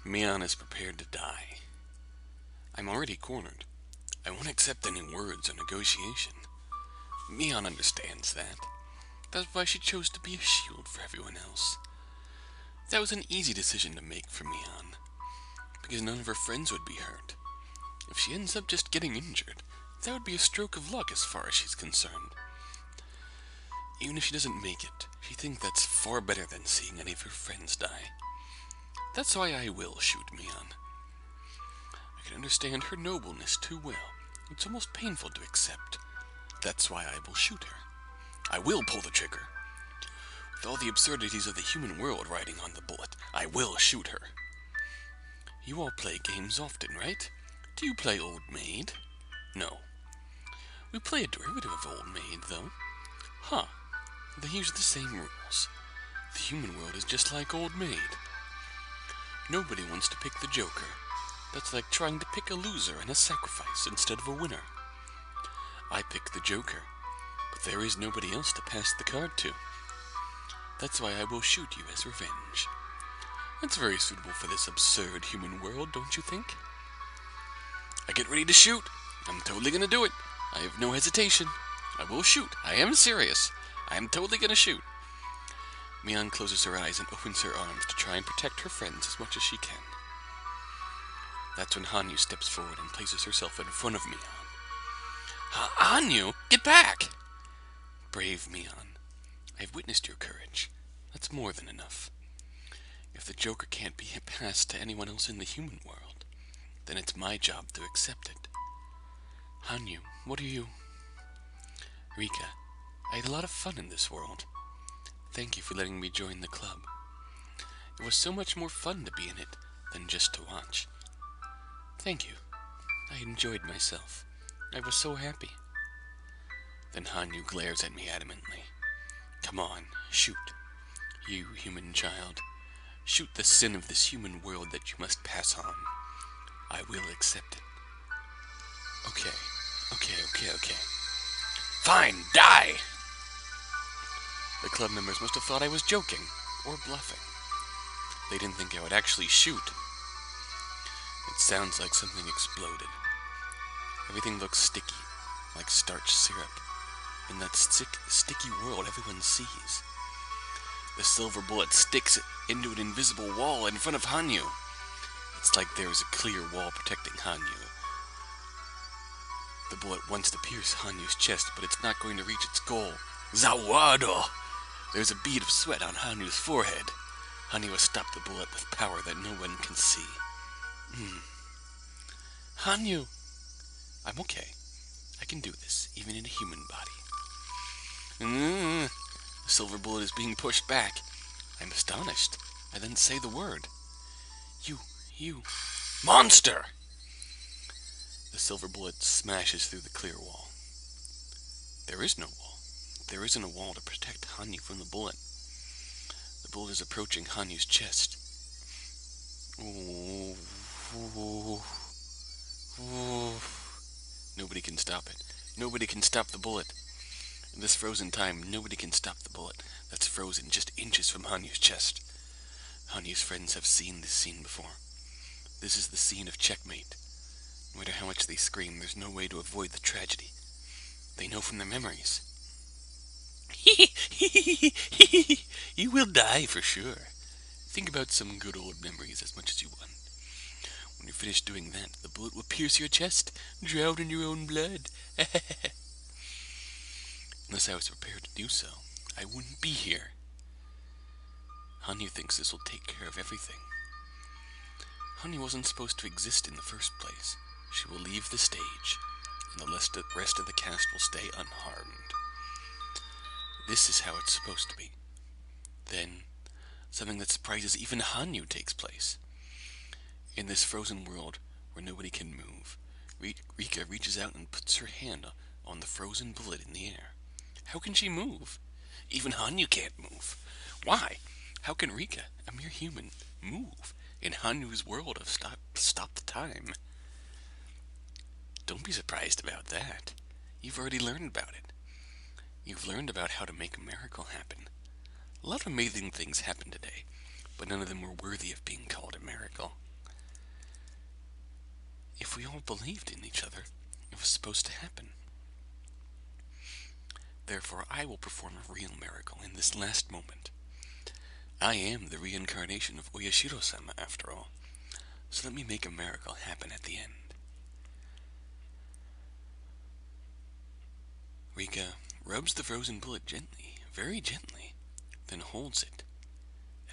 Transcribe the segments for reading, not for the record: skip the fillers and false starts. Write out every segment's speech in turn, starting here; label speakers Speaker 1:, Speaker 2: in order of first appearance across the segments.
Speaker 1: Mion is prepared to die. I'm already cornered. I won't accept any words or negotiation. Mion understands that. That's why she chose to be a shield for everyone else. That was an easy decision to make for Mion, because none of her friends would be hurt. If she ends up just getting injured, that would be a stroke of luck as far as she's concerned. Even if she doesn't make it, she thinks that's far better than seeing any of her friends die. That's why I will shoot Mion. I can understand her nobleness too well. It's almost painful to accept. That's why I will shoot her. I will pull the trigger. With all the absurdities of the human world riding on the bullet, I will shoot her. You all play games often, right? Do you play Old Maid? No. We play a derivative of Old Maid, though. Huh. They use the same rules. The human world is just like Old Maid. Nobody wants to pick the Joker. That's like trying to pick a loser and a sacrifice instead of a winner. I pick the Joker, but there is nobody else to pass the card to. That's why I will shoot you as revenge. That's very suitable for this absurd human world, don't you think? I get ready to shoot. I'm totally gonna do it. I have no hesitation. I will shoot. I am serious. I am totally gonna shoot. Mion closes her eyes and opens her arms to try and protect her friends as much as she can. That's when Hanyu steps forward and places herself in front of Mion. Hanyu, get back! Brave Mion, I have witnessed your courage. That's more than enough. If the Joker can't be passed to anyone else in the human world, then it's my job to accept it. Hanyu, what are you? Rika, I had a lot of fun in this world. Thank you for letting me join the club. It was so much more fun to be in it than just to watch. Thank you. I enjoyed myself. I was so happy. Then Hanyu glares at me adamantly. Come on, shoot. You, human child. Shoot the sin of this human world that you must pass on. I will accept it. Okay. Fine, die! The club members must have thought I was joking, or bluffing. They didn't think I would actually shoot. It sounds like something exploded. Everything looks sticky, like starch syrup, in that sticky world everyone sees. The silver bullet sticks into an invisible wall in front of Hanyu. It's like there is a clear wall protecting Hanyu. The bullet wants to pierce Hanyu's chest, but it's not going to reach its goal. Zawado! There's a bead of sweat on Hanyu's forehead. Hanyu has stopped the bullet with power that no one can see. Hanyu! I'm okay. I can do this, even in a human body. The silver bullet is being pushed back. I'm astonished. I then say the word. You. Monster! The silver bullet smashes through the clear wall. There is no wall. There isn't a wall to protect Hanyu from the bullet. The bullet is approaching Hanyu's chest. Nobody can stop it. Nobody can stop the bullet. In this frozen time, nobody can stop the bullet that's frozen just inches from Hanyu's chest. Hanyu's friends have seen this scene before. This is the scene of checkmate. No matter how much they scream, there's no way to avoid the tragedy. They know from their memories. You will die for sure. Think about some good old memories as much as you want. When you're finished doing that, the bullet will pierce your chest, drown in your own blood. Unless I was prepared to do so, I wouldn't be here. Hanyu thinks this will take care of everything. Hanyu wasn't supposed to exist in the first place. She will leave the stage, and the rest of the cast will stay unharmed. This is how it's supposed to be. Then, something that surprises even Hanyu takes place. In this frozen world where nobody can move, Rika reaches out and puts her hand on the frozen bullet in the air. How can she move? Even Hanyu can't move. Why? How can Rika, a mere human, move in Hanyu's world of stop the time? Don't be surprised about that. You've already learned about it. You've learned about how to make a miracle happen. A lot of amazing things happened today, but none of them were worthy of being called a miracle. If we all believed in each other, it was supposed to happen. Therefore, I will perform a real miracle in this last moment. I am the reincarnation of Oyashiro-sama, after all, so let me make a miracle happen at the end. Rika rubs the frozen bullet gently, very gently, then holds it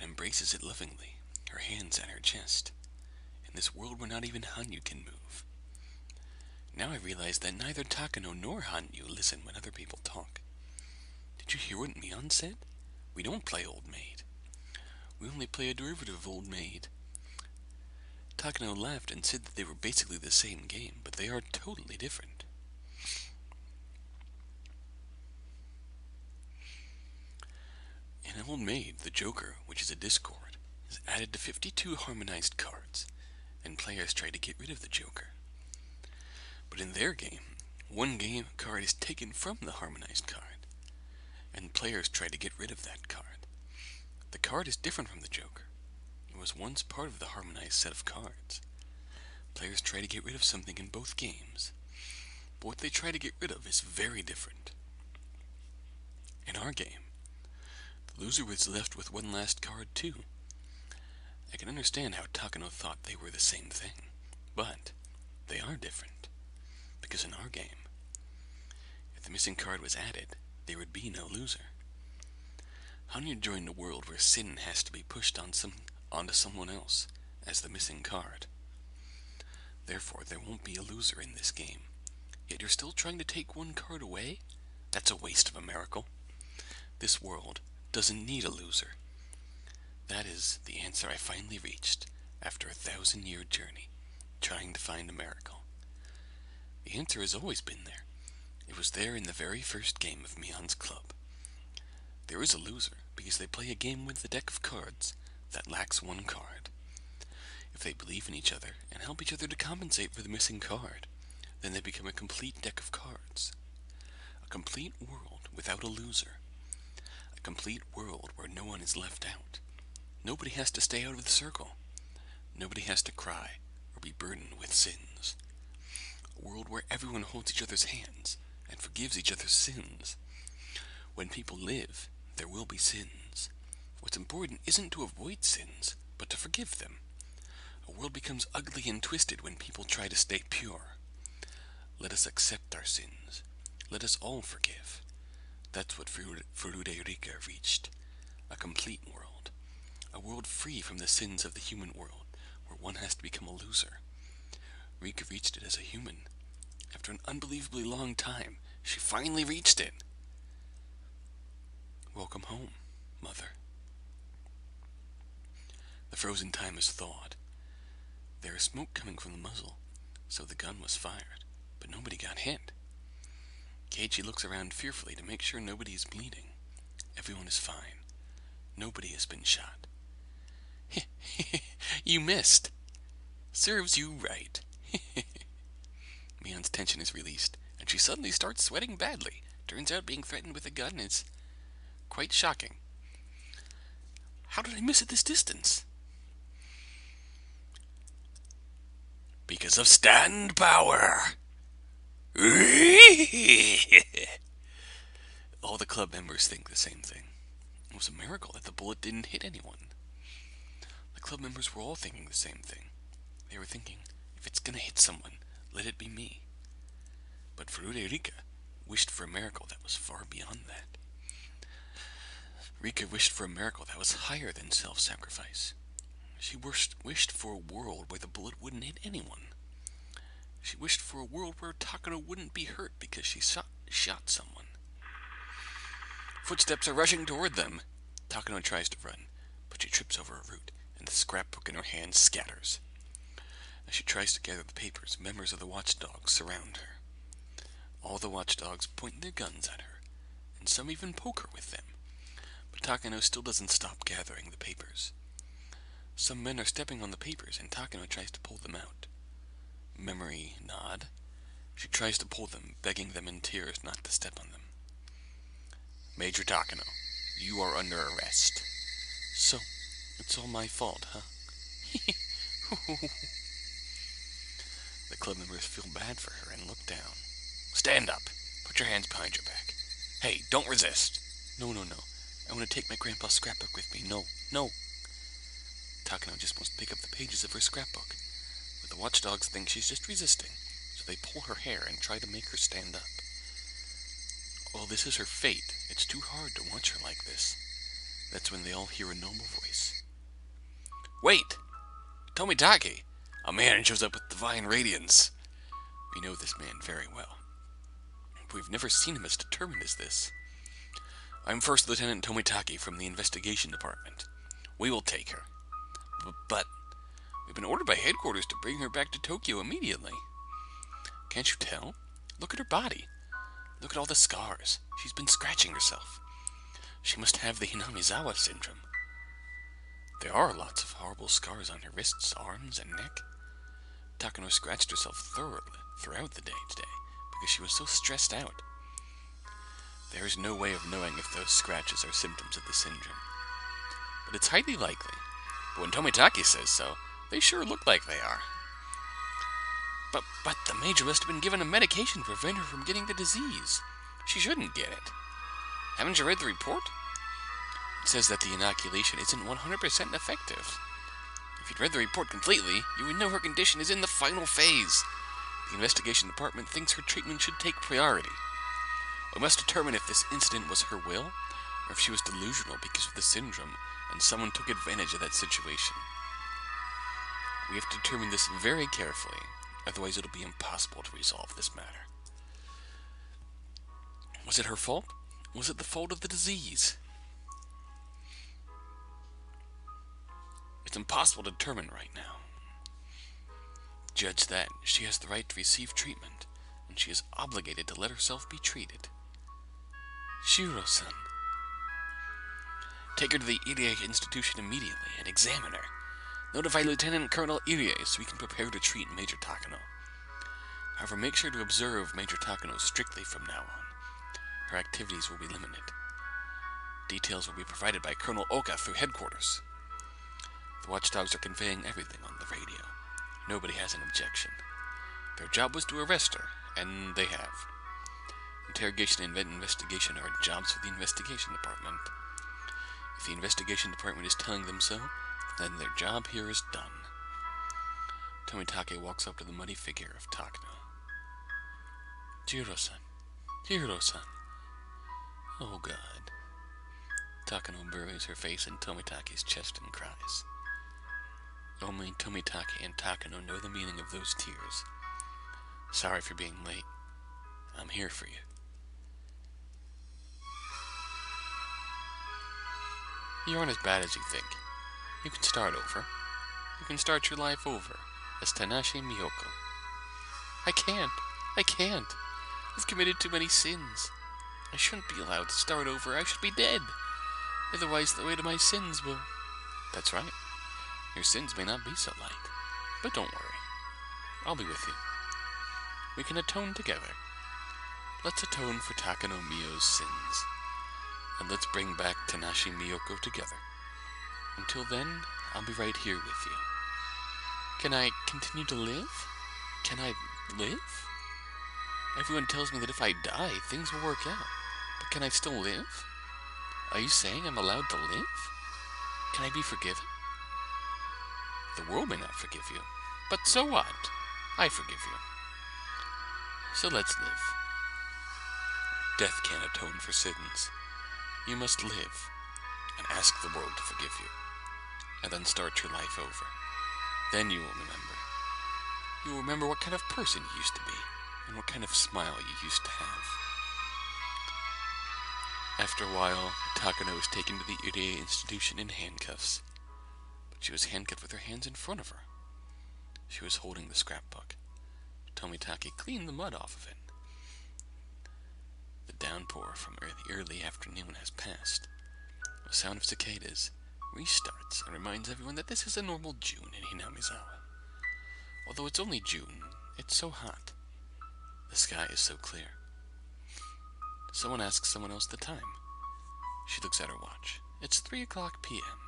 Speaker 1: and embraces it lovingly, her hands at her chest. In this world where not even Hanyu can move. Now I realize that neither Takano nor Hanyu listen when other people talk. Did you hear what Mion said? We don't play Old Maid. We only play a derivative of Old Maid. Takano laughed and said that they were basically the same game, but they are totally different. In Old Maid, the Joker, which is a discord, is added to 52 harmonized cards, and players try to get rid of the Joker. But in their game, one game card is taken from the harmonized card, and players try to get rid of that card. The card is different from the Joker. It was once part of the harmonized set of cards. Players try to get rid of something in both games, but what they try to get rid of is very different. In our game, the loser was left with one last card too. I can understand how Takano thought they were the same thing, but they are different, because in our game, if the missing card was added, there would be no loser. Hanyu joined a world where sin has to be pushed onto someone else as the missing card. Therefore, there won't be a loser in this game. Yet you're still trying to take one card away? That's a waste of a miracle. This world doesn't need a loser. That is the answer I finally reached after a 1,000-year journey, trying to find a miracle. The answer has always been there. It was there in the very first game of Mion's club. There is a loser because they play a game with a deck of cards that lacks one card. If they believe in each other and help each other to compensate for the missing card, then they become a complete deck of cards. A complete world without a loser. A complete world where no one is left out. Nobody has to stay out of the circle. Nobody has to cry or be burdened with sins. A world where everyone holds each other's hands and forgives each other's sins. When people live, there will be sins. What's important isn't to avoid sins, but to forgive them. A world becomes ugly and twisted when people try to stay pure. Let us accept our sins. Let us all forgive. That's what Furude Rika reached. A complete world. A world free from the sins of the human world, where one has to become a loser. Rika reached it as a human. After an unbelievably long time, she finally reached it. Welcome home, Mother. The frozen time is thawed. There is smoke coming from the muzzle, so the gun was fired, but nobody got hit. Keiichi looks around fearfully to make sure nobody is bleeding. Everyone is fine. Nobody has been shot. You missed. Serves you right. Mion's tension is released, and she suddenly starts sweating badly. Turns out being threatened with a gun is quite shocking. How did I miss at this distance? Because of stand power. All the club members think the same thing. It was a miracle that the bullet didn't hit anyone. The club members were all thinking the same thing. They were thinking, if it's gonna hit someone, let it be me. But Furude Rika wished for a miracle that was far beyond that. Rika wished for a miracle that was higher than self-sacrifice. She wished for a world where the bullet wouldn't hit anyone. She wished for a world where Takano wouldn't be hurt because she shot someone. Footsteps are rushing toward them. Takano tries to run, but she trips over a root, and the scrapbook in her hand scatters. As she tries to gather the papers, members of the watchdogs surround her. All the watchdogs point their guns at her, and some even poke her with them. But Takano still doesn't stop gathering the papers. Some men are stepping on the papers, and Takano tries to pull them out. Memory nod. She tries to pull them, begging them in tears not to step on them. Major Takano, you are under arrest. So, it's all my fault, huh? The club members feel bad for her and look down. Stand up. Put your hands behind your back. Hey, don't resist. No, no, no. I want to take my grandpa's scrapbook with me. No, no. Takano just wants to pick up the pages of her scrapbook, but the watchdogs think she's just resisting, so they pull her hair and try to make her stand up. Well, this is her fate. It's too hard to watch her like this. That's when they all hear a normal voice. Wait! Tomitake! A man shows up with divine radiance. We know this man very well. But we've never seen him as determined as this. I'm First Lieutenant Tomitake from the Investigation Department. We will take her. But we've been ordered by headquarters to bring her back to Tokyo immediately. Can't you tell? Look at her body. Look at all the scars. She's been scratching herself. She must have the Hinamizawa syndrome. There are lots of horrible scars on her wrists, arms, and neck. Takano scratched herself thoroughly throughout the day today because she was so stressed out. There is no way of knowing if those scratches are symptoms of the syndrome. But it's highly likely. But when Tomitake says so, they sure look like they are. But the Major must have been given a medication to prevent her from getting the disease. She shouldn't get it. Haven't you read the report? It says that the inoculation isn't 100% effective. If you'd read the report completely, you would know her condition is in the final phase. The investigation department thinks her treatment should take priority. We must determine if this incident was her will, or if she was delusional because of the syndrome, and someone took advantage of that situation. We have to determine this very carefully, otherwise it'll be impossible to resolve this matter. Was it her fault? Was it the fault of the disease? It's impossible to determine right now. Judge that, she has the right to receive treatment, and she is obligated to let herself be treated. Shiro-san. Take her to the Irie institution immediately and examine her. Notify Lieutenant Colonel Irie so we can prepare to treat Major Takano. However, make sure to observe Major Takano strictly from now on. Her activities will be limited. Details will be provided by Colonel Oka through headquarters. The watchdogs are conveying everything on the radio. Nobody has an objection. Their job was to arrest her, and they have. Interrogation and investigation are jobs for the investigation department. If the investigation department is telling them so, then their job here is done. Tomitake walks up to the muddy figure of Takano. Jiro-san. Jiro-san. Oh God. Takano buries her face in Tomitake's chest and cries. Only Tomitake and Takano know the meaning of those tears. Sorry for being late. I'm here for you. You aren't as bad as you think. You can start over. You can start your life over as Tanashi Miyoko. I can't. I've committed too many sins. I shouldn't be allowed to start over. I should be dead. Otherwise, the weight of my sins will... That's right. Your sins may not be so light. But don't worry. I'll be with you. We can atone together. Let's atone for Takano Mio's sins. And let's bring back Tanashi Miyoko together. Until then, I'll be right here with you. Can I continue to live? Can I live? Everyone tells me that if I die, things will work out. But can I still live? Are you saying I'm allowed to live? Can I be forgiven? The world may not forgive you, but so what? I forgive you. So let's live. Death can't atone for sins. You must live and ask the world to forgive you, and then start your life over. Then you will remember. You will remember what kind of person you used to be, and what kind of smile you used to have. After a while, Takano was taken to the Irie institution in handcuffs. But she was handcuffed with her hands in front of her. She was holding the scrapbook. Tomitake cleaned the mud off of it. The downpour from the early afternoon has passed. The sound of cicadas restarts and reminds everyone that this is a normal June in Hinamizawa. Although it's only June, it's so hot. The sky is so clear. Someone asks someone else the time. She looks at her watch. It's 3 o'clock p.m.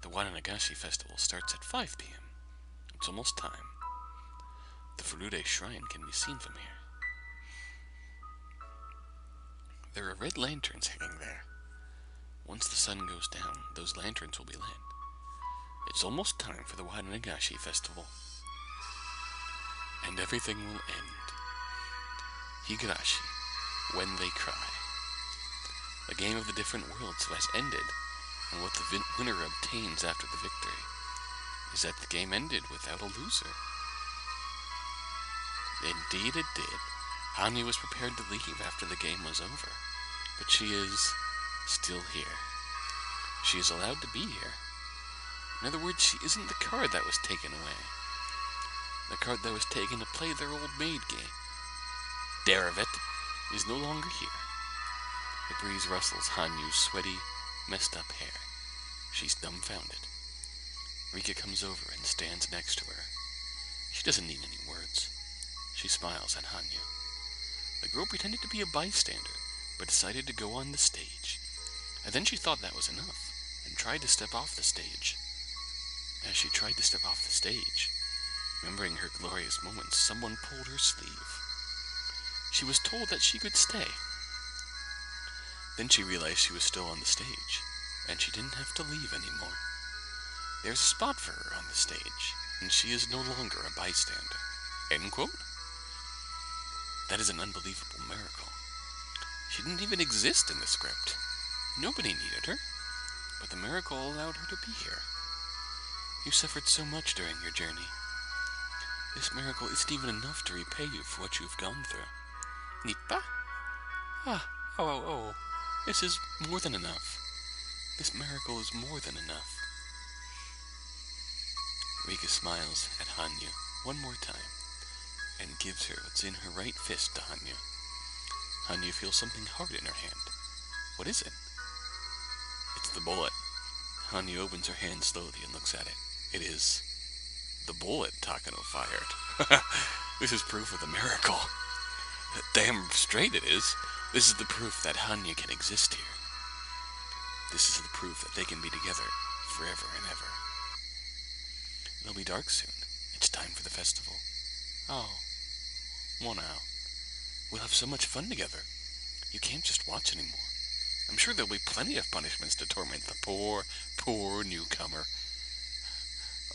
Speaker 1: The Wananagashi festival starts at 5 p.m. It's almost time. the Furude Shrine can be seen from here. There are red lanterns hanging there. Once the sun goes down, those lanterns will be lit. It's almost time for the Wadanagashi festival. And everything will end. Higurashi, when they cry. The game of the different worlds has ended, and what the winner obtains after the victory is that the game ended without a loser. Indeed it did. Hanya was prepared to leave after the game was over, but she is still here. She is allowed to be here. In other words, she isn't the card that was taken away. The card that was taken to play their old maid game, Derivet, is no longer here. The breeze rustles Hanyu's sweaty, messed up hair. She's dumbfounded. Rika comes over and stands next to her. She doesn't need any words. She smiles at Hanyu. The girl pretended to be a bystander, but decided to go on the stage. And then she thought that was enough, and tried to step off the stage. As she tried to step off the stage, remembering her glorious moments, someone pulled her sleeve. She was told that she could stay. Then she realized she was still on the stage, and she didn't have to leave anymore. There's a spot for her on the stage, and she is no longer a bystander. End quote? That is an unbelievable miracle. She didn't even exist in the script. Nobody needed her, but the miracle allowed her to be here. You suffered so much during your journey. This miracle isn't even enough to repay you for what you've gone through. Nippa? Oh. This is more than enough. This miracle is more than enough. Rika smiles at Hanyu one more time and gives her what's in her right fist to Hanyu. Hanyu feels something hard in her hand. What is it? It's the bullet. Hanyu opens her hand slowly and looks at it. It is the bullet Takano fired. This is proof of the miracle. Damn straight it is. This is the proof that Hanya can exist here. This is the proof that they can be together forever and ever. It'll be dark soon. It's time for the festival. Oh, one out. We'll have so much fun together. You can't just watch anymore. I'm sure there'll be plenty of punishments to torment the poor newcomer.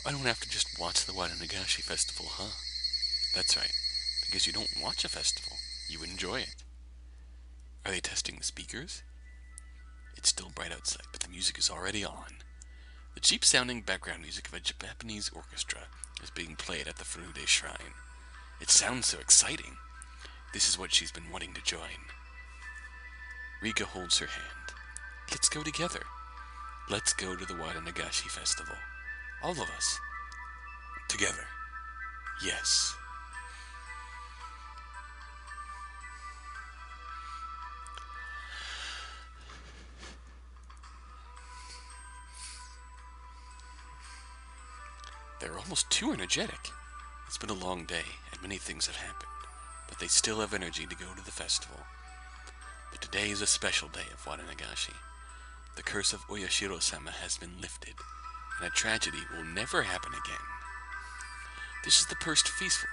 Speaker 1: I don't have to just watch the Wadanagashi festival, huh? That's right, because you don't watch a festival, you enjoy it. Are they testing the speakers? It's still bright outside, but the music is already on. The cheap-sounding background music of a Japanese orchestra is being played at the Furude Shrine. It sounds so exciting. This is what she's been wanting to join. Rika holds her hand. Let's go together. Let's go to the Wadanagashi festival. All of us. Together. Yes. They're almost too energetic. It's been a long day, and many things have happened, but they still have energy to go to the festival. But today is a special day of Wadanagashi. The curse of Oyashiro-sama has been lifted, and a tragedy will never happen again. This is the first peaceful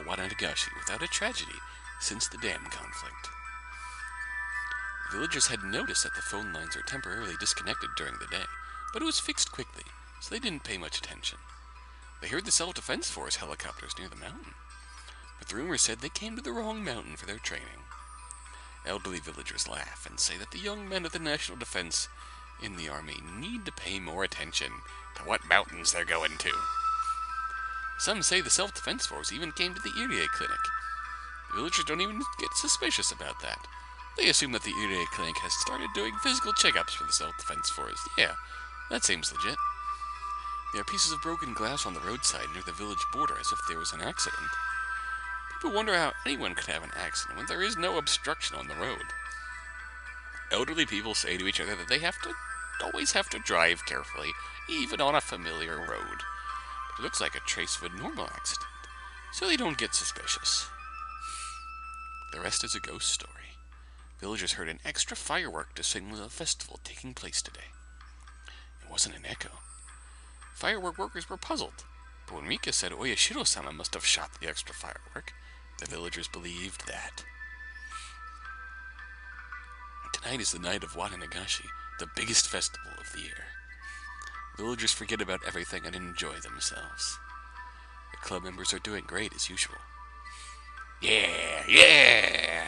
Speaker 1: Wadanagashi without a tragedy since the dam conflict. Villagers had noticed that the phone lines are temporarily disconnected during the day, but it was fixed quickly, so they didn't pay much attention. They heard the Self-Defense Force helicopters near the mountain, but the rumor said they came to the wrong mountain for their training. Elderly villagers laugh and say that the young men of the National Defense in the army need to pay more attention to what mountains they're going to. Some say the Self-Defense Force even came to the Irie Clinic. The villagers don't even get suspicious about that. They assume that the Irie Clinic has started doing physical checkups for the Self-Defense Force. Yeah, that seems legit. There are pieces of broken glass on the roadside near the village border as if there was an accident. People wonder how anyone could have an accident when there is no obstruction on the road. Elderly people say to each other that they always have to drive carefully, even on a familiar road. But it looks like a trace of a normal accident, so they don't get suspicious. The rest is a ghost story. Villagers heard an extra firework to signal a festival taking place today. It wasn't an echo. Firework workers were puzzled. But when Rika said Oyashiro-sama must have shot the extra firework, the villagers believed that. Tonight is the night of Watanagashi, the biggest festival of the year. Villagers forget about everything and enjoy themselves. The club members are doing great as usual. Yeah, yeah!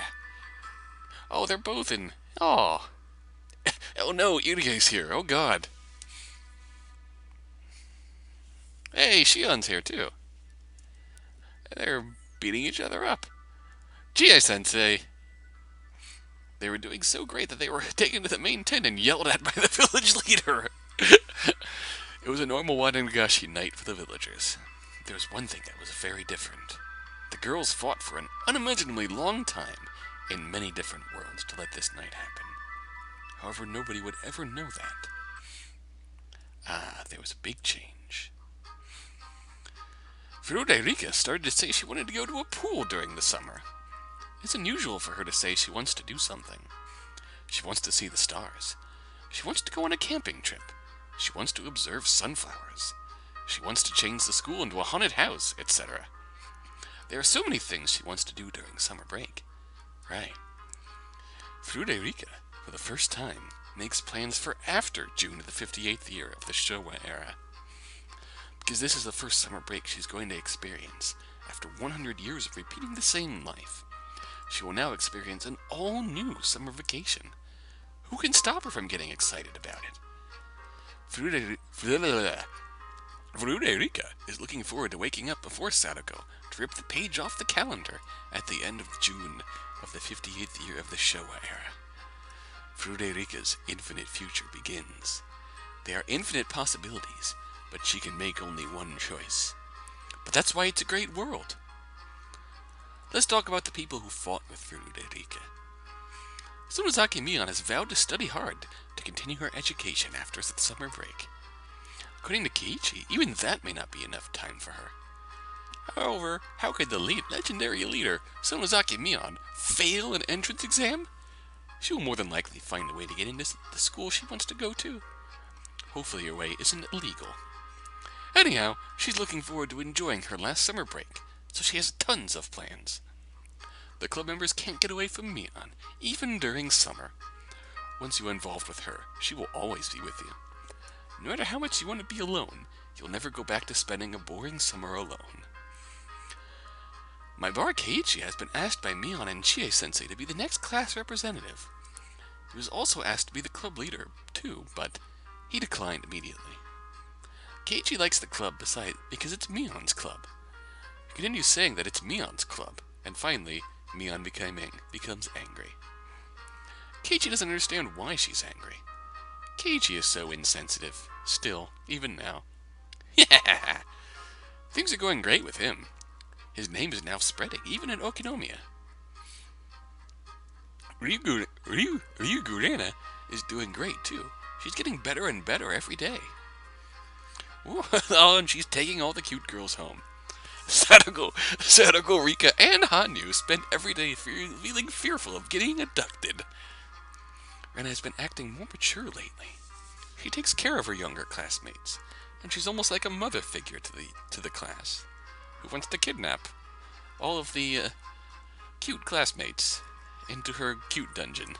Speaker 1: Oh, they're both in... Oh! Oh no, Irige's here, oh god. Hey, Shion's here too. They're beating each other up. Chie-sensei! They were doing so great that they were taken to the main tent and yelled at by the village leader. It was a normal Watanagashi night for the villagers. There was one thing that was very different. The girls fought for an unimaginably long time in many different worlds to let this night happen. However, nobody would ever know that. There was a big change. Rika started to say she wanted to go to a pool during the summer. It's unusual for her to say she wants to do something. She wants to see the stars. She wants to go on a camping trip. She wants to observe sunflowers. She wants to change the school into a haunted house, etc. There are so many things she wants to do during summer break. Right. Rika, for the first time, makes plans for after June of the 58th year of the Showa era. Because this is the first summer break she's going to experience after 100 years of repeating the same life. She will now experience an all-new summer vacation. Who can stop her from getting excited about it? Rika is looking forward to waking up before Sadako to rip the page off the calendar at the end of June of the 58th year of the Showa era. Rika's infinite future begins. There are infinite possibilities, but she can make only one choice. But that's why it's a great world. Let's talk about the people who fought with Rika. Sonozaki Mion has vowed to study hard to continue her education after the summer break. According to Keiichi, even that may not be enough time for her. However, how could the legendary leader, Sonozaki Mion, fail an entrance exam? She will more than likely find a way to get into the school she wants to go to. Hopefully her way isn't illegal. Anyhow, she's looking forward to enjoying her last summer break, so she has tons of plans. The club members can't get away from Mion, even during summer. Once you're involved with her, she will always be with you. No matter how much you want to be alone, you'll never go back to spending a boring summer alone. My bar Keiichi has been asked by Mion and Chie-sensei to be the next class representative. He was also asked to be the club leader, too, but he declined immediately. Keiichi likes the club because it's Mion's club. He continues saying that it's Mion's club, and finally, Mion becomes angry. Keiichi doesn't understand why she's angry. Keiichi is so insensitive, still, even now. Yeah! Things are going great with him. His name is now spreading, even in Okinomiya. Ryugurena is doing great, too. She's getting better and better every day. Oh, and she's taking all the cute girls home. Sadako, Rika, and Hanyu spend every day feeling fearful of getting abducted. Rena has been acting more mature lately. She takes care of her younger classmates, and she's almost like a mother figure to the class, who wants to kidnap all of the cute classmates into her cute dungeon.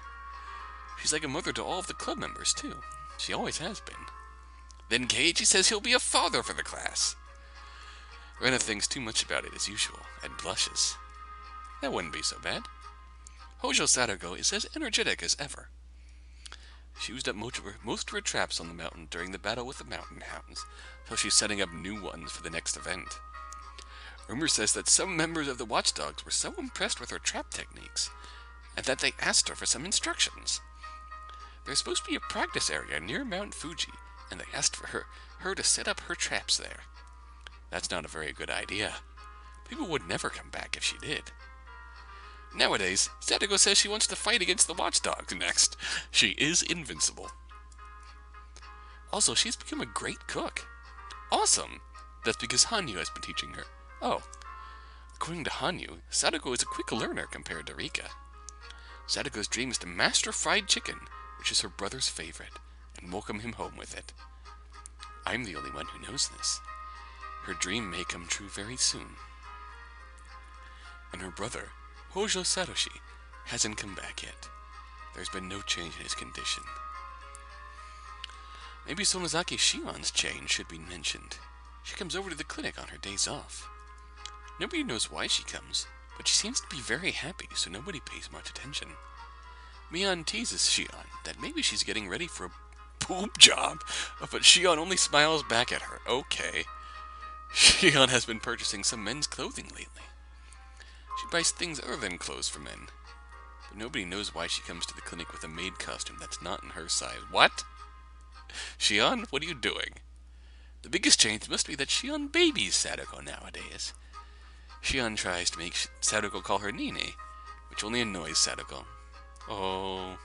Speaker 1: She's like a mother to all of the club members, too. She always has been. Then Keiichi says he'll be a father for the class. Rena thinks too much about it as usual, and blushes. That wouldn't be so bad. Hojo Sadako is as energetic as ever. She used up most of her traps on the mountain during the battle with the mountain hounds, so she's setting up new ones for the next event. Rumor says that some members of the watchdogs were so impressed with her trap techniques, and that they asked her for some instructions. There's supposed to be a practice area near Mount Fuji, and they asked for her to set up her traps there. That's not a very good idea. People would never come back if she did. Nowadays, Sadako says she wants to fight against the watchdogs next. She is invincible. Also, she's become a great cook. Awesome! That's because Hanyu has been teaching her. Oh. According to Hanyu, Sadako is a quick learner compared to Rika. Sadako's dream is to master fried chicken, which is her brother's favorite, and welcome him home with it. I'm the only one who knows this. Her dream may come true very soon. And her brother, Hojo Satoshi, hasn't come back yet. There's been no change in his condition. Maybe Sonozaki Shion's change should be mentioned. She comes over to the clinic on her days off. Nobody knows why she comes, but she seems to be very happy, so nobody pays much attention. Mion teases Shion that maybe she's getting ready for a boob job, but Shion only smiles back at her. Okay. Shion has been purchasing some men's clothing lately. She buys things other than clothes for men. But nobody knows why she comes to the clinic with a maid costume that's not in her size. What? Shion, what are you doing? The biggest change must be that Shion babies Sadako nowadays. Shion tries to make Sadako call her Nini, which only annoys Sadako. Oh.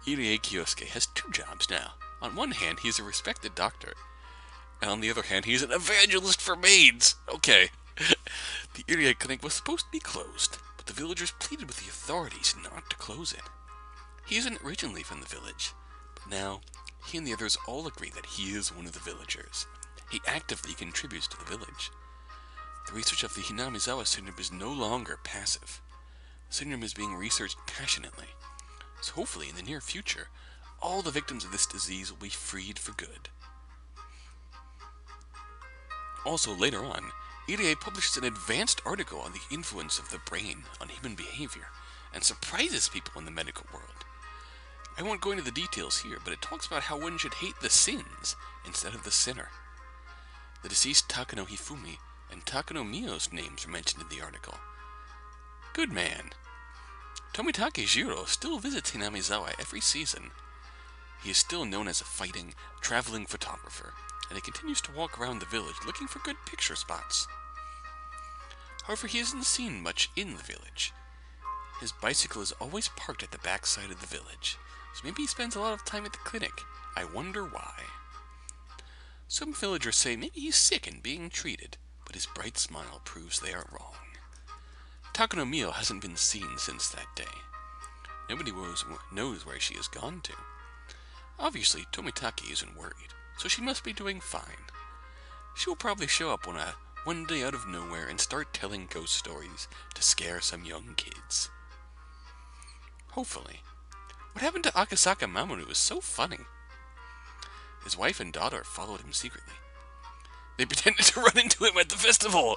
Speaker 1: Irie Kyosuke has two jobs now. On one hand, he's a respected doctor, and on the other hand, he's an evangelist for maids. Okay. The Irie clinic was supposed to be closed, but the villagers pleaded with the authorities not to close it. He isn't originally from the village, but now he and the others all agree that he is one of the villagers. He actively contributes to the village. The research of the Hinamizawa syndrome is no longer passive. The syndrome is being researched passionately, so hopefully in the near future, all the victims of this disease will be freed for good. Also, later on, Irie publishes an advanced article on the influence of the brain on human behavior, and surprises people in the medical world. I won't go into the details here, but it talks about how one should hate the sins instead of the sinner. The deceased Takano Hifumi and Takano Mio's names are mentioned in the article. Good man. Tomitake Jiro still visits Hinamizawa every season. He is still known as a fighting, traveling photographer, and he continues to walk around the village looking for good picture spots. However, he isn't seen much in the village. His bicycle is always parked at the back side of the village, so maybe he spends a lot of time at the clinic. I wonder why. Some villagers say maybe he's sick and being treated, but his bright smile proves they are wrong. Takano Mio hasn't been seen since that day. Nobody knows where she has gone to. Obviously, Tomitake isn't worried, so she must be doing fine. She will probably show up one day out of nowhere and start telling ghost stories to scare some young kids. Hopefully. What happened to Akasaka Mamoru is so funny. His wife and daughter followed him secretly. They pretended to run into him at the festival.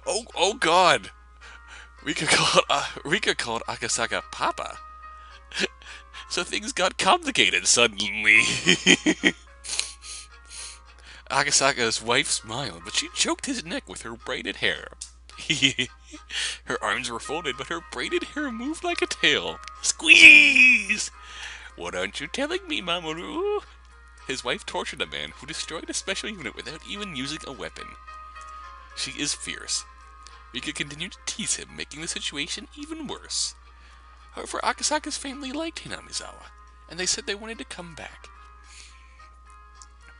Speaker 1: Oh God! Rika called Akasaka Papa. So things got complicated suddenly. Akasaka's wife smiled, but she choked his neck with her braided hair. Her arms were folded, but her braided hair moved like a tail. Squeeze! What aren't you telling me, Mamoru? His wife tortured a man who destroyed a special unit without even using a weapon. She is fierce. Rika continued to tease him, making the situation even worse. However, Akasaka's family liked Hinamizawa, and they said they wanted to come back.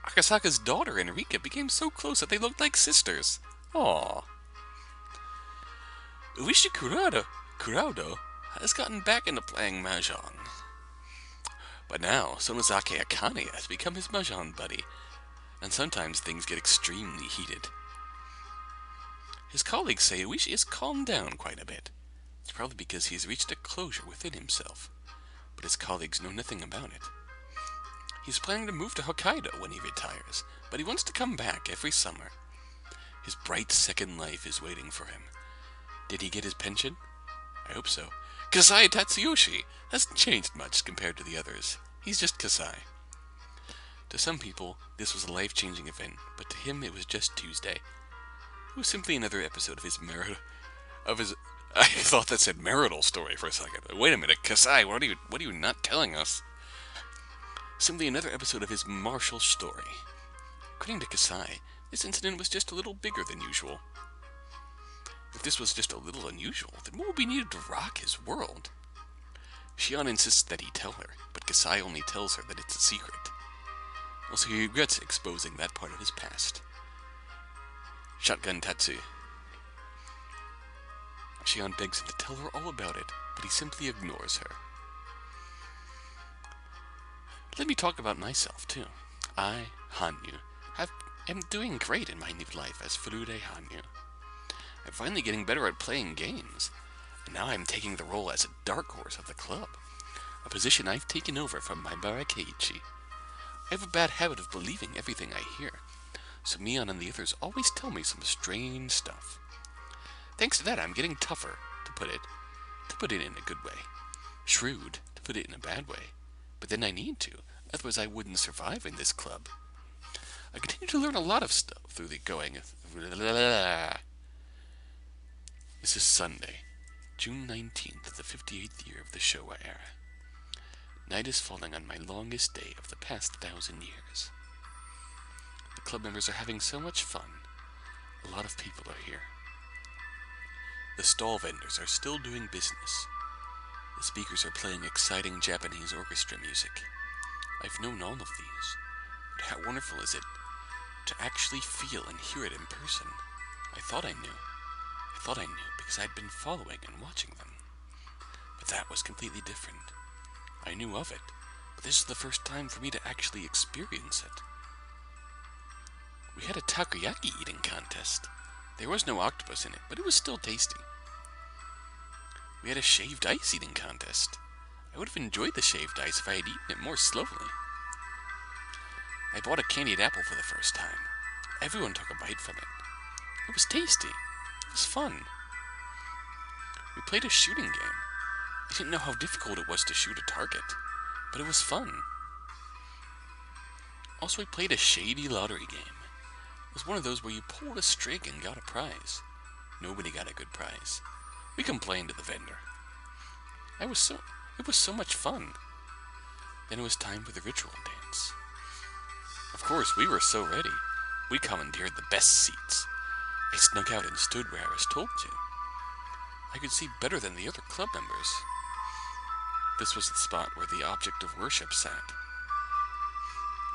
Speaker 1: Akasaka's daughter and Rika became so close that they looked like sisters. Aww. Uishi Kurado has gotten back into playing Mahjong. But now, Sonozaki Akane has become his Mahjong buddy, and sometimes things get extremely heated. His colleagues say Uishi has calmed down quite a bit. It's probably because he has reached a closure within himself, but his colleagues know nothing about it. He's planning to move to Hokkaido when he retires, but he wants to come back every summer. His bright second life is waiting for him. Did he get his pension? I hope so. Kasai Tatsuyoshi hasn't changed much compared to the others. He's just Kasai. To some people, this was a life-changing event, but to him it was just Tuesday. It was simply another episode of his I thought that said marital story for a second. Wait a minute, Kasai, what are you not telling us? Simply another episode of his martial story. According to Kasai, this incident was just a little bigger than usual. If this was just a little unusual, then what would be needed to rock his world? Shion insists that he tell her, but Kasai only tells her that it's a secret. Also, he regrets exposing that part of his past. Shotgun Tatsu. Shion begs him to tell her all about it, but he simply ignores her. Let me talk about myself, too. I, Hanyu, am doing great in my new life as Furude Hanyu. I'm finally getting better at playing games, and now I'm taking the role as a dark horse of the club, a position I've taken over from my Barakeiichi. I have a bad habit of believing everything I hear, so Mion and the others always tell me some strange stuff. Thanks to that, I'm getting tougher, to put it in a good way. Shrewd, to put it in a bad way. But then I need to, otherwise I wouldn't survive in this club. I continue to learn a lot of stuff through the going. This is Sunday, June 19th of the 58th year of the Showa era. Night is falling on my longest day of the past 1,000 years. The club members are having so much fun. A lot of people are here. The stall vendors are still doing business. The speakers are playing exciting Japanese orchestra music. I've known all of these, but how wonderful is it to actually feel and hear it in person? I thought I knew because I'd been following and watching them. But that was completely different. I knew of it, but this is the first time for me to actually experience it. We had a takoyaki eating contest. There was no octopus in it, but it was still tasty. We had a shaved ice eating contest. I would have enjoyed the shaved ice if I had eaten it more slowly. I bought a candied apple for the first time. Everyone took a bite from it. It was tasty. It was fun. We played a shooting game. I didn't know how difficult it was to shoot a target, but it was fun. Also, we played a shady lottery game. It was one of those where you pulled a string and got a prize. Nobody got a good prize. We complained to the vendor. It was so much fun. Then it was time for the ritual dance. Of course, we were so ready. We commandeered the best seats. I snuck out and stood where I was told to. I could see better than the other club members. This was the spot where the object of worship sat.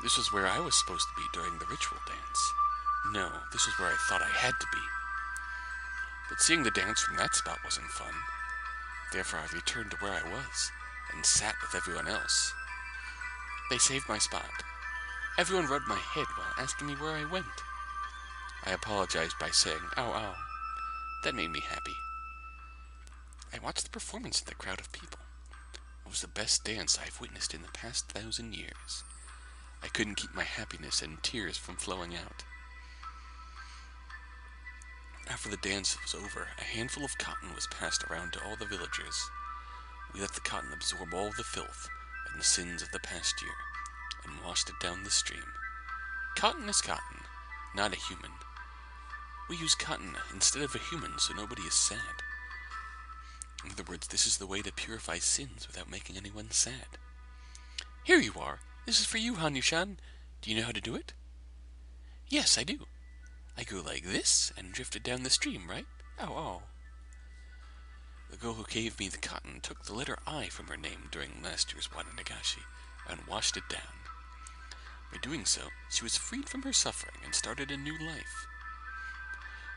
Speaker 1: This was where I was supposed to be during the ritual dance. No, this was where I thought I had to be. But seeing the dance from that spot wasn't fun. Therefore, I returned to where I was and sat with everyone else. They saved my spot. Everyone rubbed my head while asking me where I went. I apologized by saying, "Ow, ow." That made me happy. I watched the performance of the crowd of people. It was the best dance I've witnessed in the past 1,000 years. I couldn't keep my happiness and tears from flowing out. After the dance was over, a handful of cotton was passed around to all the villagers. We let the cotton absorb all the filth and the sins of the past year, and washed it down the stream. Cotton is cotton, not a human. We use cotton instead of a human so nobody is sad. In other words, this is the way to purify sins without making anyone sad. Here you are. This is for you, Hanyu-chan. Do you know how to do it? Yes, I do. I go like this and drift it down the stream, right? Ow, ow. The girl who gave me the cotton took the letter I from her name during last year's Wananagashi and washed it down. By doing so, she was freed from her suffering and started a new life.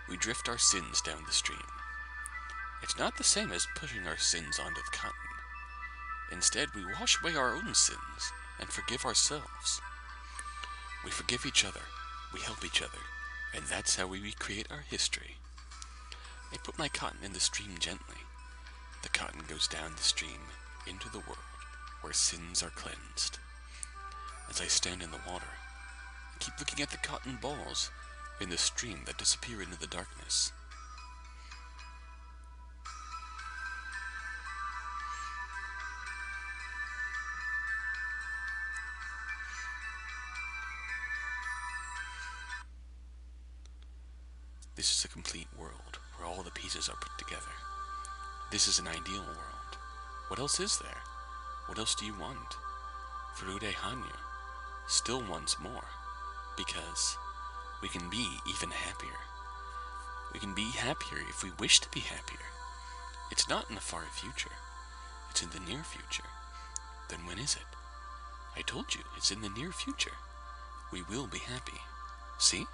Speaker 1: We drift our sins down the stream. It's not the same as pushing our sins onto the cotton. Instead, we wash away our own sins and forgive ourselves. We forgive each other, we help each other, and that's how we recreate our history. I put my cotton in the stream gently. The cotton goes down the stream into the world where sins are cleansed. As I stand in the water, I keep looking at the cotton balls in the stream that disappear into the darkness. This is a complete world where all the pieces are put together. This is an ideal world. What else is there? What else do you want? Furude Hanyu still wants more, because we can be even happier. We can be happier if we wish to be happier. It's not in the far future. It's in the near future. Then when is it? I told you, it's in the near future. We will be happy. See?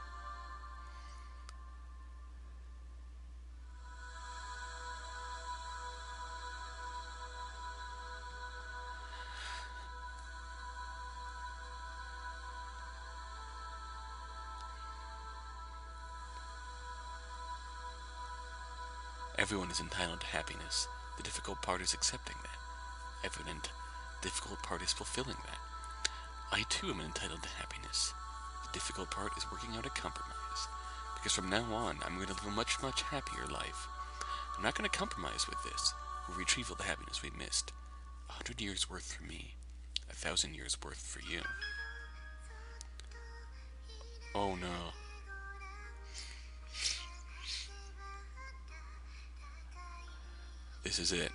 Speaker 1: Everyone is entitled to happiness. The difficult part is accepting that. Evident, difficult part is fulfilling that. I too am entitled to happiness. The difficult part is working out a compromise. Because from now on, I'm going to live a much, much happier life. I'm not going to compromise with this. We'll retrieve all the happiness we missed. 100 years worth for me. 1,000 years worth for you. Oh no. This is it.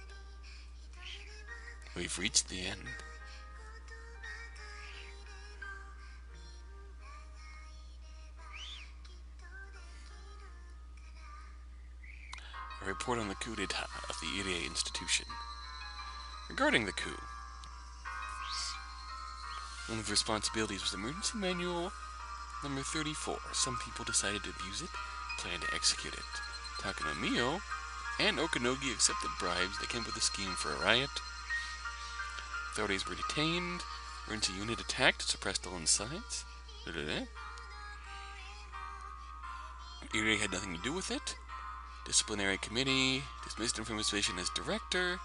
Speaker 1: We've reached the end. A report on the coup d'etat of the Irie institution. Regarding the coup, one of the responsibilities was Emergency Manual number 34. Some people decided to abuse it, planned to execute it. Takano Mio and Okanogi accepted bribes. They came up with a scheme for a riot. Authorities were detained. Emergency unit attacked, suppressed all insides. Irie had nothing to do with it. Disciplinary committee dismissed him from his position as director.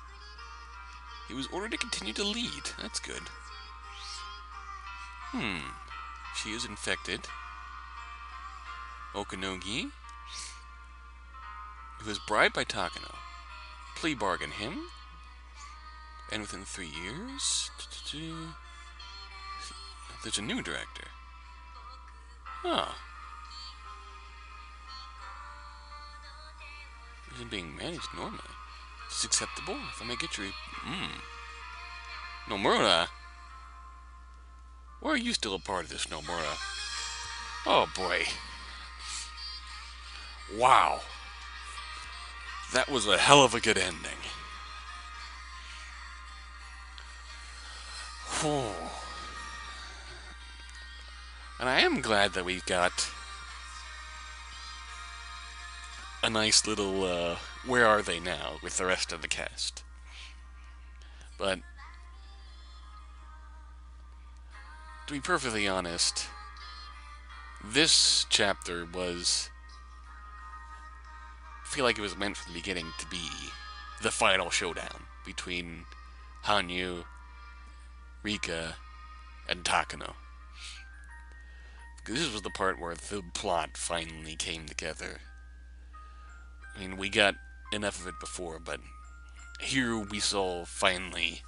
Speaker 1: He was ordered to continue to lead. That's good. She is infected. Okanogi, who was bribed by Takano, plea bargain him, and within 3 years, there's a new director. Huh. Isn't being managed normally. It's acceptable if I may get your... Nomura? Why are you still a part of this, Nomura? Oh boy. Wow. That was a hell of a good ending. Whew. And I am glad that we got a nice little, where are they now with the rest of the cast. But, to be perfectly honest, this chapter was, I feel like it was meant from the beginning to be the final showdown between Hanyu, Rika, and Takano. This was the part where the plot finally came together. I mean, we got enough of it before, but here we saw finally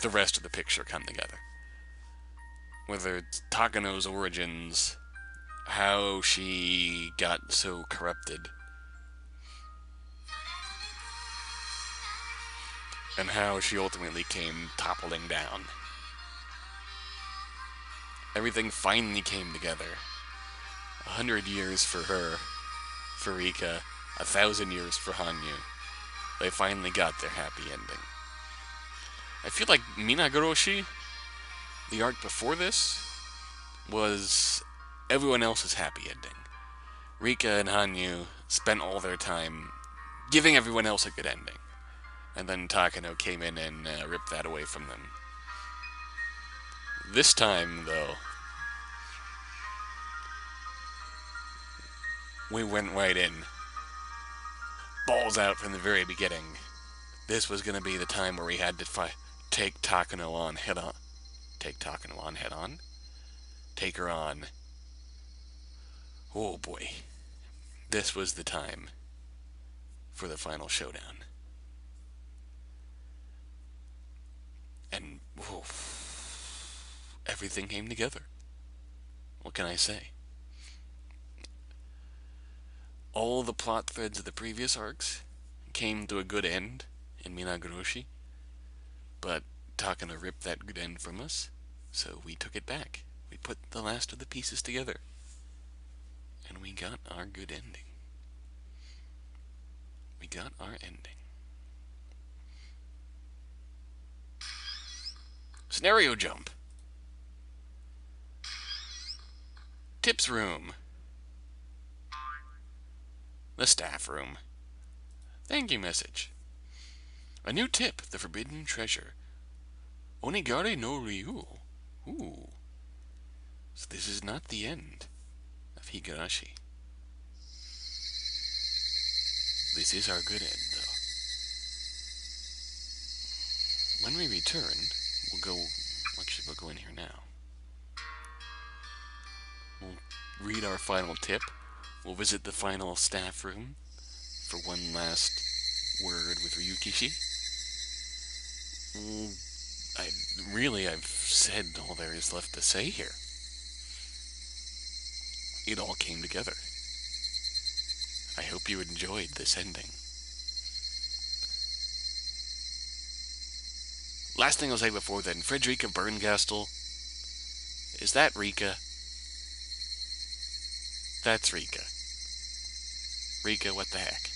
Speaker 1: the rest of the picture come together. Whether it's Takano's origins, how she got so corrupted, and how she ultimately came toppling down. Everything finally came together. 100 years for her, for Rika, 1,000 years for Hanyu. They finally got their happy ending. I feel like Higurashi, the arc before this, was everyone else's happy ending. Rika and Hanyu spent all their time giving everyone else a good ending. And then Takano came in and ripped that away from them. This time, though, we went right in. Balls out from the very beginning. This was going to be the time where we had to take Takano on head on. Take Takano on head on? Take her on. Oh boy. This was the time for the final showdown. And everything came together. What can I say? All the plot threads of the previous arcs came to a good end in Higurashi, but Takano ripped that good end from us, so we took it back. We put the last of the pieces together, and we got our good ending. We got our ending. Scenario jump. Tips room. The staff room. Thank you message. A new tip, the forbidden treasure. Onigare no Ryu. Ooh. So this is not the end of Higurashi. This is our good end, though. When we return, we'll go... Actually, we'll go in here now. We'll read our final tip. We'll visit the final staff room for one last word with Ryukishi. I've said all there is left to say here. It all came together. I hope you enjoyed this ending. Last thing I'll say before then, Frederica Bernkastel. Is that Rika? That's Rika. Rika, what the heck?